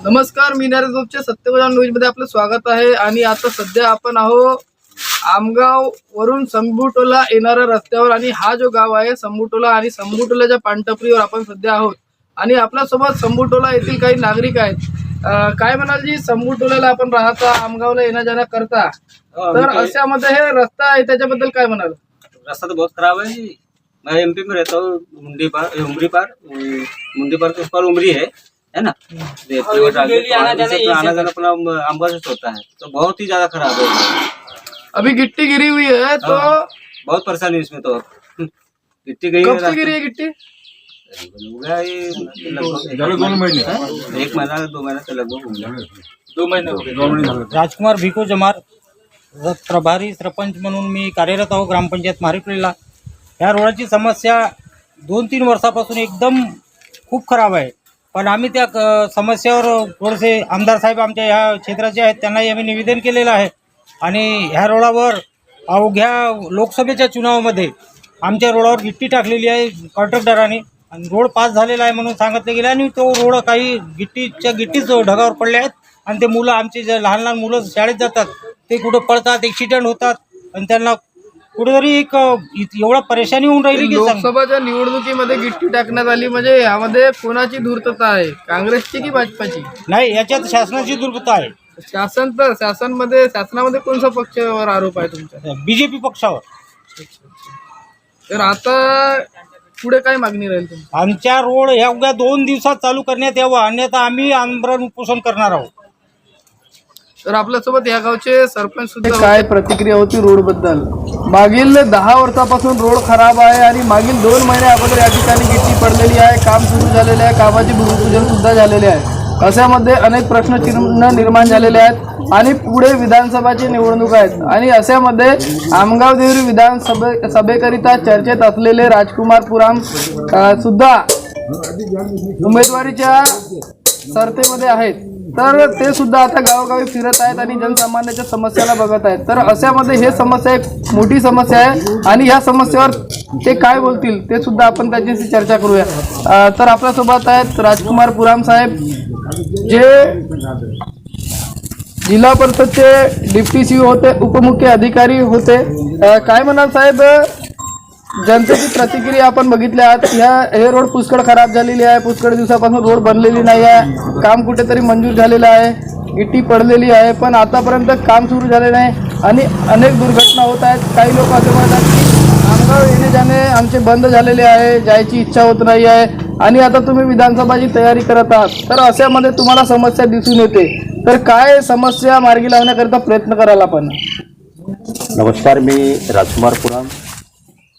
नमस्कार, मी नरेंद्रचे सत्यवजान न्यूज मध्ये आपलं स्वागत आहे। आणि आता सध्या आपण आहो आमगाव वरून संबुटोला येणाऱ्या रस्त्यावर, आणि हा जो गाव आहे संबुटोला, आणि संबुटोलाच्या पानटपरीवर आपण सध्या आहोत। आणि आपल्यासोबत संबुटोला येथील काही नागरिक आहेत। काय म्हणाल जी, संबुटोलाला आपण राहता, आमगावला येण्या जाण्या करता, तर अशामध्ये हे रस्ता आहे त्याच्याबद्दल काय म्हणाल? रास्ता तो बहुत खराब है जी। मैं एमपी में रहता हूँ, मुंडी पार के उस पार उमरी है ना। आना जाना अपना आमगाव से होता है, तो बहुत ही ज्यादा खराब है। अभी गिट्टी गिरी हुई है तो बहुत परेशानी इसमें तो। गिट्टी गई कब से गिरी है गिट्टी? हो गया ये लगभग 2 महीने, 1 महीना 2 महीना तो लगभग हो गया। 2 महीने। राजकुमार भिको जमार, प्रभारी सरपंच म्हणून मी कार्यरत आहो ग्रामपंचायत मारिपलीला। या रोडाची समस्या 2-3 वर्षापासून एकदम खूप खराब आहे, पण आम्ही त्या समस्यावर थोडेसे आमदार साहेब आमच्या ह्या क्षेत्राचे आहेत, त्यांनाही आम्ही निवेदन केलेलं आहे। आणि ह्या रोडावर अवघ्या लोकसभेच्या चुनावामध्ये आमच्या रोडावर गिट्टी टाकलेली आहे कॉन्ट्रॅक्टरांनी, आणि रोड पास झालेला आहे म्हणून सांगितले गेले, आणि तो रोड काही गिट्टीच ढगावर पडले आहेत। आणि ते मुलं, आमचे जे लहान लहान मुलं शाळेत जातात, ते कुठं पडतात, ॲक्सिडेंट होतात, आणि त्यांना कुठेतरी एक एवढा परेशानी होऊन राहिली की लोकसभाच्या निवडणुकीमध्ये गिट्टी टाकण्यात आली, म्हणजे यामध्ये कोणाची धूर्तता आहे, काँग्रेसची की भाजपाची? नाही, याच्यात शासनाची दुर्बलता आहे। शासनामध्ये कोणता पक्षावर आरोप आहे तुमचा? बीजेपी पक्षावर। तर आता पुढे काय मागणी राहील तुमची? आमच्या रोड ह्या 2 दिवसात चालू करण्यात यावं, अन्यथा आम्ही आंदोलन उपोषण करणार आहोत। तर आपल्यासोबत या गावचे सरपंच सुद्धा, काय प्रतिक्रिया होती रोड बद्दल? मागील 10 वर्षापासून रोड खराब आहे, आणि मागील 2 महिने अगोदर या ठिकाणी गिट्टी पडलेली आहे, काम सुरू झालेले आहे, कामाची भूमिपूजन सुद्धा झालेले आहे। अशामध्ये अनेक प्रश्नचिन्ह निर्माण झालेले आहेत, आणि पुढे विधानसभाची निवडणूक आहेत, आणि अशामध्ये आमगाव देवरी विधानसभेकरिता चर्चेत असलेले राजकुमार पुराम सुद्धा उमेदवारीच्या स्पर्धेमध्ये आहेत। तर ते सुद्धा आता गावोगावी फिरत आहेत आणि जनसामान्याच्या समस्याला बघत आहेत। तर अशामध्ये हे समस्या एक मोठी समस्या आहे, आणि ह्या समस्येवर ते काय बोलतील ते सुद्धा आपण त्याच्याशी चर्चा करूया। तर आपल्यासोबत आहेत राजकुमार पुराम साहेब, जे जिल्हा परिषदचे डिप्टी सीईओ होते, उपमुख्य अधिकारी होते। काय म्हणाल साहेब, जनतेची प्रतिक्रिया आपण बघितल्या आहात, हे रोड पुष्कळ खराब झालेली आहे, पुष्कळ दिवसापासून रोड बनलेली नाही आहे, काम कुठेतरी मंजूर झालेलं आहे, गिट्टी पडलेली आहे, पण आतापर्यंत काम सुरू झाले नाही, आणि अनेक दुर्घटना होत आहेत। काही लोक असे म्हणतात की आमगाव येणे जाणे आमचे बंद झालेले आहे, जायची इच्छा होत नाही आहे, आणि आता तुम्ही विधानसभाची तयारी करत आहात, तर अशामध्ये तुम्हाला समस्या दिसून येते। तर काय समस्या मार्गी लावण्याकरिता प्रयत्न कराल आपण? नमस्कार, मी राजकुमार पुराम।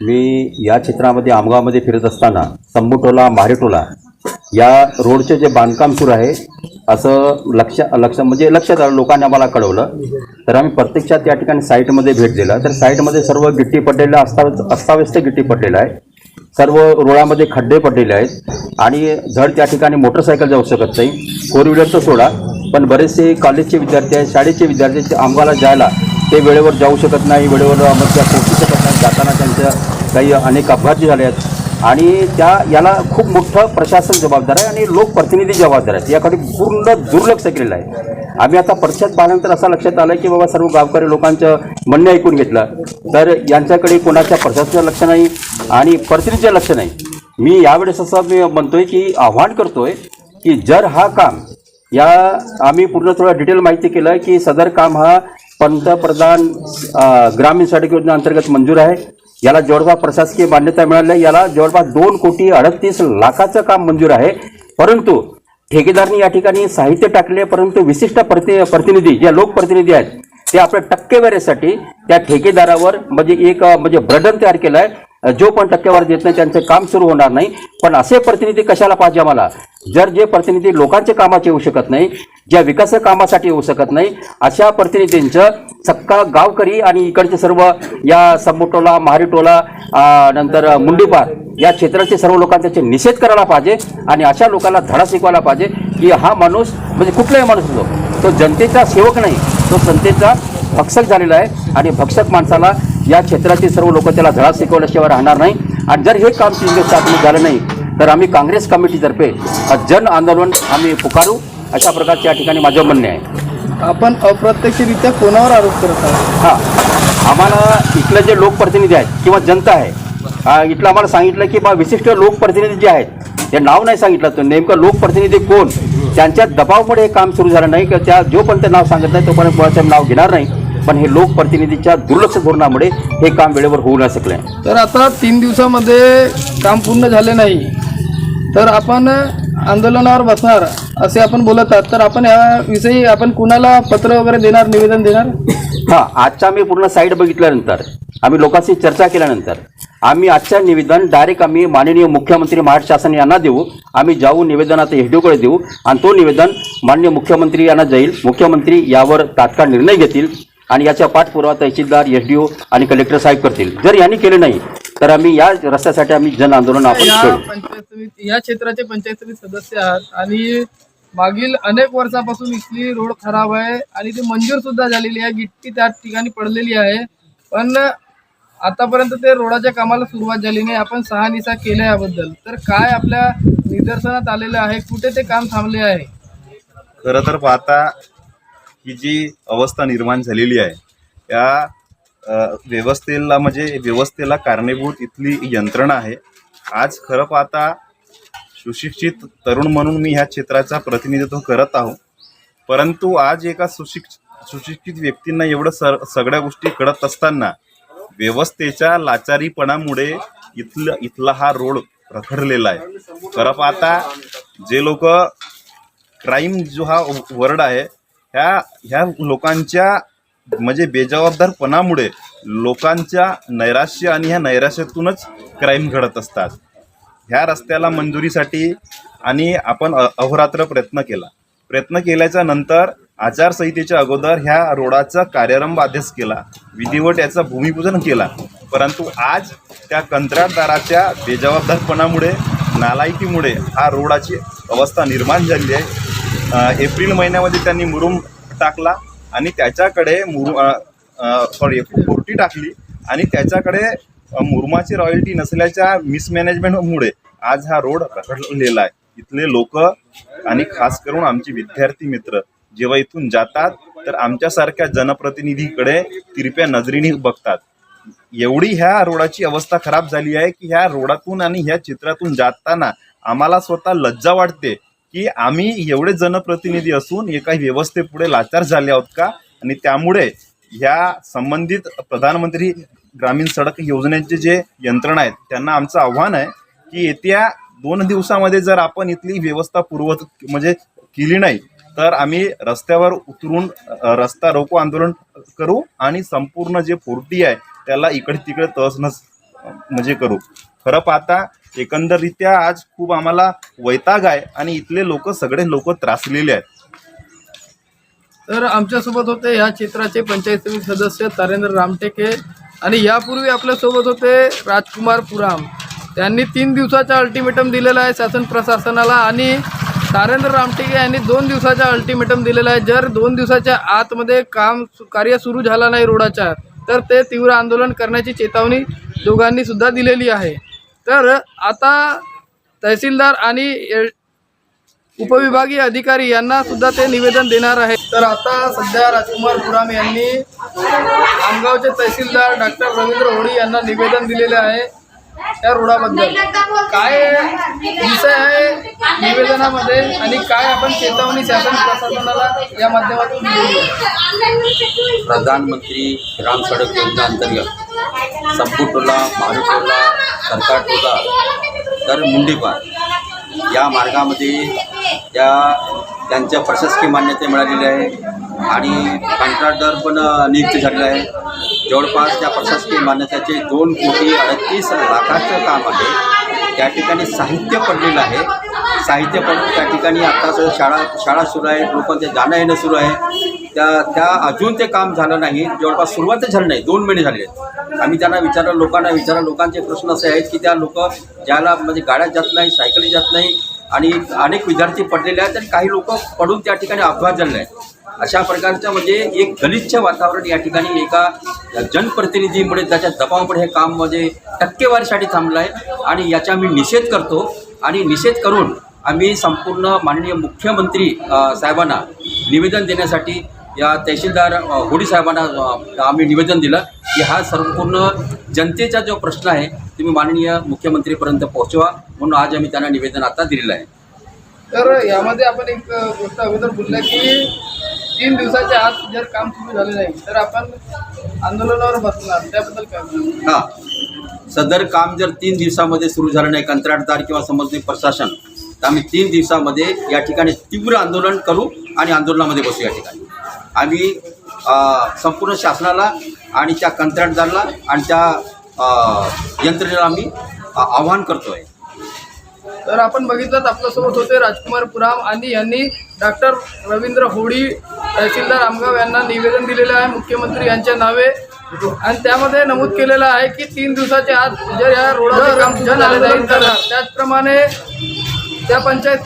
मी या क्षेत्रामध्ये आमगावमध्ये फिरत असताना संबुटोला मारिटोला या रोडचे जे बांधकाम सुरू आहे असं लक्षात आलं, लोकांनी आम्हाला कळवलं। तर आम्ही प्रत्यक्षात या ठिकाणी साईटमध्ये भेट दिला, तर साईटमध्ये सर्व गिट्टी पडलेलं अस्ताव्यस्त गिट्टी पडलेलं आहे, सर्व रोडामध्ये खड्डे पडलेले आहेत, आणि धड त्या ठिकाणी मोटरसायकल जाऊ शकत नाही, 4 व्हीलरचं सोडा, पण बरेचसे कॉलेजचे विद्यार्थी आहेत, शाळेचे विद्यार्थी आमगावला जायला ते वेळेवर जाऊ शकत नाही, वेळेवर त्या पोहोचू शकत नाही, जाताना त्यांच्या काही अनेक अपघात झाले आहेत, आणि याला खूप मोठं प्रशासन जबाबदार आहे आणि लोकप्रतिनिधी जबाबदार आहेत। याकडे पूर्ण दुर्लक्ष केलेलं आहे। आम्ही आता प्रत्यक्षात पाहिल्यानंतर असं लक्षात आलं की बाबा सर्व गावकरी लोकांचं म्हणणे ऐकून घेतलं, तर यांच्याकडे कोणाच्या प्रशासनाचं लक्ष नाही आणि प्रतिनिधीचं लक्ष नाही। मी यावेळेस असं मी म्हणतोय की आव्हान करतोय की जर हा काम आम्ही पूर्ण थोडं डिटेल माहिती केलं की सदर काम हा पंतप्रधान ग्रामीण सडक योजना अंतर्गत मंजूर आहे, याला जवळपास प्रशासकीय मान्यता मिळाली आहे, याला जवळपास 2,38,00,000चं काम मंजूर आहे, परंतु ठेकेदारांनी या ठिकाणी साहित्य टाकले, परंतु विशिष्ट प्रतिनिधी जे लोकप्रतिनिधी आहेत ते आपल्या टक्केवारीसाठी त्या ठेकेदारावर म्हणजे बर्डन तयार केलं आहे। जो पण टक्केवारी देत नाही त्यांचं काम सुरू होणार नाही। पण असे प्रतिनिधी कशाला पाहिजे आम्हाला, जर जे प्रतिनिधी लोकांच्या कामाचे येऊ शकत नाही, ज्या विकास कामासाठी येऊ शकत नाही, अशा प्रतिनिधींचं सक्का गावकरी आणि इकडचे सर्व या संबुटोला मारिटोला नंतर मुंडीपार या क्षेत्राचे सर्व लोकांचे त्याचे निषेध करायला पाहिजे, आणि अशा लोकांना धडा शिकवायला पाहिजे की हा माणूस म्हणजे कुठलाही माणूस असतो, तो जनतेचा सेवक नाही, तो जनतेचा भक्षक झालेला आहे, आणि भक्षक माणसाला या क्षेत्रातील सर्व लोक त्याला धडा शिकवल्याशिवाय राहणार नाही। आणि जर हे काम 3 दिवसात झालं नाही तर आम्ही काँग्रेस कमिटीतर्फे जन आंदोलन आम्ही पुकारू, अशा प्रकारचे या ठिकाणी माझं म्हणणे आहे. आपण अप्रत्यक्षरित्या कोणावर आरोप करत आहात? हां, आम्हाला इथले जे लोकप्रतिनिधी आहेत किंवा जनता आहे, इथलं आम्हाला सांगितलं की बा विशिष्ट लोकप्रतिनिधी जे आहेत ते नाव नाही सांगितलं, तर नेमकं लोकप्रतिनिधी कोण, त्यांच्या दबावामुळे हे काम सुरू झालं नाही. की त्या जोपर्यंत नाव सांगत नाही तोपर्यंत कोणाचं नाव घेणार नाही. पण हे लोकप्रतिनिधीच्या दुर्लक्ष धोरणामुळे हे काम वेळेवर होऊ न शकले. तर आता 3 दिवसामध्ये काम पूर्ण झाले नाही तर आपण आंदोलनावर बसणार असे आपण बोलत आहात. तर आपण याविषयी आपण कुणाला पत्र वगैरे देणार, निवेदन देणार? हां, आजचा आम्ही पूर्ण साईट बघितल्यानंतर, आम्ही लोकांशी चर्चा केल्यानंतर आम्ही आजचं निवेदन डायरेक्ट आम्ही माननीय मुख्यमंत्री महाराष्ट्र शासन यांना देऊ. आम्ही जाऊ निवेदनात एसडीओकडे देऊ आणि तो निवेदन माननीय मुख्यमंत्री यांना जाईल. मुख्यमंत्री यावर तात्काळ निर्णय घेतील आणि याचा पाठपुरावा तहसीलदार, एसडीओ आणि कलेक्टर साहेब करतील. जर यांनी केले नाही तर आम्ही या रस्त्यासाठी आम्ही जन आंदोलन आपण करू. पंचायत समिती, या क्षेत्राचे पंचायत समिती सदस्य आहात आणि मागील अनेक वर्षापासून इथली रोड खराब आहे आणि ती मंजूर सुद्धा झालेली आहे. गिट्टी त्या ठिकाणी पडलेली आहे, पण आतापर्यंत ते रोडाच्या कामाला सुरुवात झाली नाही. आपण शहानिशा केल्या याबद्दल, तर काय आपल्या निदर्शनात आलेलं आहे? कुठे ते काम थांबले आहे? खरं तर पाहता ही जी अवस्था निर्माण झालेली आहे त्या व्यवस्थेला म्हणजे व्यवस्थेला कारणीभूत इथली यंत्रणा आहे. आज खरं पाहता सुशिक्षित तरुण म्हणून मी ह्या क्षेत्राचा प्रतिनिधित्व करत आहो, परंतु आज एका सुशिक्षित व्यक्तींना एवढं सगळ्या गोष्टी कळत असताना व्यवस्थेच्या लाचारीपणामुळे इथला हा रोड रखडलेला आहे. खरं पाहता जे लोक क्राईम जो हा वर्ड आहे ह्या लोकांच्या म्हणजे बेजबाबदारपणामुळे लोकांच्या नैराश्य आणि ह्या नैराश्यातूनच क्राईम घडत असतात. ह्या रस्त्याला मंजुरीसाठी आणि आपण अहोरात्र प्रयत्न केल्याच्या नंतर आचारसंहितेच्या अगोदर ह्या रोडाचा कार्यारंभ आदेश केला, विधिवत याचं भूमिपूजन केला, परंतु आज त्या कंत्राटदाराच्या बेजबाबदारपणामुळे, नालायकीमुळे हा रोडाची अवस्था निर्माण झाली आहे. एप्रिल महिन्यामध्ये त्यांनी मुरुम टाकला आणि त्याच्याकडे पोर्टी टाकली आणि त्याच्याकडे मुरुमाची रॉयल्टी नसल्याच्या मिसमॅनेजमेंटमुळे आज हा रोड रखडलेला आहे. इथले लोक आणि खास करून आमचे विद्यार्थी मित्र जेव्हा इथून जातात तर आमच्यासारख्या जनप्रतिनिधीकडे तिरप्या नजरेने बघतात. एवढी ह्या रोडाची अवस्था खराब झाली आहे की ह्या रोडातून आणि ह्या चित्रातून जाताना आम्हाला स्वतः लज्जा वाटते की आम्ही एवढे जनप्रतिनिधी असून एका व्यवस्थेपुढे लाचार झाले आहोत का. आणि त्यामुळे ह्या संबंधित प्रधानमंत्री ग्रामीण सडक योजनेचे जे यंत्रणा आहेत त्यांना आमचं आव्हान आहे की येत्या 2 दिवसामध्ये जर आपण इथली व्यवस्था म्हणजे केली नाही तर आम्ही रस्त्यावर उतरून रस्ता रोको आंदोलन करू आणि संपूर्ण जे पोर्टी आहे त्याला इकडे तिकडे तहस म्हणजे करू. खरं पाहता एकंदररित्या आज खूप आम्हाला वैताग आहे आणि इथले सगळे लोक त्रासलेले आहेत. तर आमच्यासोबत होते या क्षेत्राचे पंचायत समिती सदस्य तारेंद्र रामटेके आणि यापूर्वी आपल्यासोबत होते राजकुमार पुराम. त्यांनी 3 दिवसाचा अल्टिमेटम दिलेला आहे शासन प्रशासनाला आणि तारेंद्र रामटेके यांनी 2 दिवसाचा अल्टिमेटम दिलेला आहे. जर 2 दिवसाच्या आतमध्ये कार्य सुरू झाला नाही रोडाच्या तर ते तीव्र आंदोलन करण्याची चेतावणी दोघांनी सुद्धा दिलेली आहे. तर आता तहसीलदार आणि उपविभागीय अधिकारी यांना सुद्धा ते निवेदन देणार आहे. तर आता सध्या राजकुमार पुराम यांनी आमगावचे तहसीलदार डॉक्टर रवींद्र होडी यांना निवेदन दिलेले आहे त्या रोडाबद्दल. काय विषय आहे निवेदनामध्ये आणि काय आपण चेतावणी शासन प्रशासनाला या माध्यमातून दिली आहे? प्रधानमंत्री ग्राम सडक योजनेअंतर्गत संपूटोला, मारुटोला, सरकार टोला तर मुंडीपार या मार्गामध्ये त्यांच्या प्रशासकीय मान्यता मिळालेली आहे आणि कंत्राटदार पण नियुक्त झालेला आहे. जवळपास त्या प्रशासकीय मान्यतेचे 2,38 लाखाचं काम आहे. त्या ठिकाणी साहित्य पडलेलं आहे. साहित्य पडून त्या ठिकाणी आता शाळा सुरू आहे, लोकांचं जाणं येणं सुरू आहे. त्या अजून ते काम झालं नाही, जवळपास सुरुवातच झालं नाही. 2 महिने झाले आहेत. आम्ही त्यांना लोकांना लोकांचे प्रश्न असे आहेत की त्या लोक ज्याला म्हणजे गाड्या जात नाही, सायकली जात नाही आणि अनेक विद्यार्थी पडलेले आहेत आणि काही लोक पडून त्या ठिकाणी अपघात झालेला आहे. अशा प्रकारचं म्हणजे एक गलिच्छ वातावरण या ठिकाणी एका जनप्रतिनिधीमुळे त्याच्या दबावामुळे हे काम म्हणजे टक्केवारीसाठी थांबलं आहे आणि याचा मी निषेध करतो आणि निषेध करून आम्ही संपूर्ण माननीय मुख्यमंत्री साहेबांना निवेदन देण्यासाठी या तहसीलदार होडी साहेबांना आम्ही निवेदन दिलं की हा संपूर्ण जनतेचा जो प्रश्न आहे तुम्ही माननीय मुख्यमंत्रीपर्यंत पोहोचवा, म्हणून आज आम्ही त्यांना निवेदन आता दिलेलं आहे. तर यामध्ये आपण एक गोष्ट अगोदर बोलल्या की 3 दिवसाच्या आत जर काम सुरू झाले नाही तर आपण आंदोलनावर बसणार, त्याबद्दल काय म्हणणार? हां, सदर काम जर 3 दिवसामध्ये सुरू झालं नाही, कंत्राटदार किंवा समजणे प्रशासन, तर आम्ही 3 दिवसामध्ये या ठिकाणी तीव्र आंदोलन करू आणि आंदोलनामध्ये बसू. या ठिकाणी आम्ही संपूर्ण शासनाला आणि त्या कंत्राटदाराला आणि त्या यंत्रणेला आम्ही आवाहन करतो आहे. तर आपण बघितलं आपल्यासोबत होते राजकुमार पुराम आणि यांनी डॉक्टर रवींद्र होडी तहसीलदार आमगाव यांना निवेदन दिलेलं आहे मुख्यमंत्री यांच्या नावे, आणि त्यामध्ये नमूद केलेलं आहे की 3 दिवसाच्या आत जर या रोडाचे काम जन आंदोलन करणार. त्याचप्रमाणे त्या पंचायत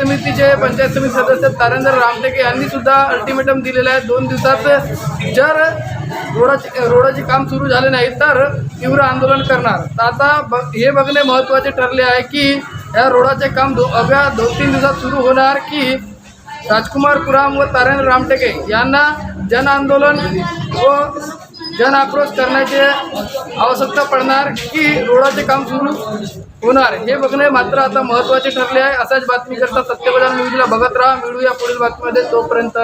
समिती सदस्य तारेंद्र रामटेके यांनी सुद्धा अल्टिमेटम दिलेलं आहे 2 दिवसात जर रोडाचे काम सुरू झाले नाही तर तीव्र आंदोलन करणार. तर आता हे बघणे महत्त्वाचे ठरले आहे की या रोडाचे काम अवघ्या 2-3 दिवसात सुरू होणार की राजकुमार पुराम व तारेंद्र रामटेके यांना जन आंदोलन व जन आक्रोश करण्याची आवश्यकता पडणार की रोडाचे काम सुरू होणार, हे बघणे मात्र आता महत्त्वाचे ठरले आहे. असाच बातमी करता सत्यप्रधान न्यूजला बघत राहा. मिळूया पुढील बातमीमध्ये, तोपर्यंत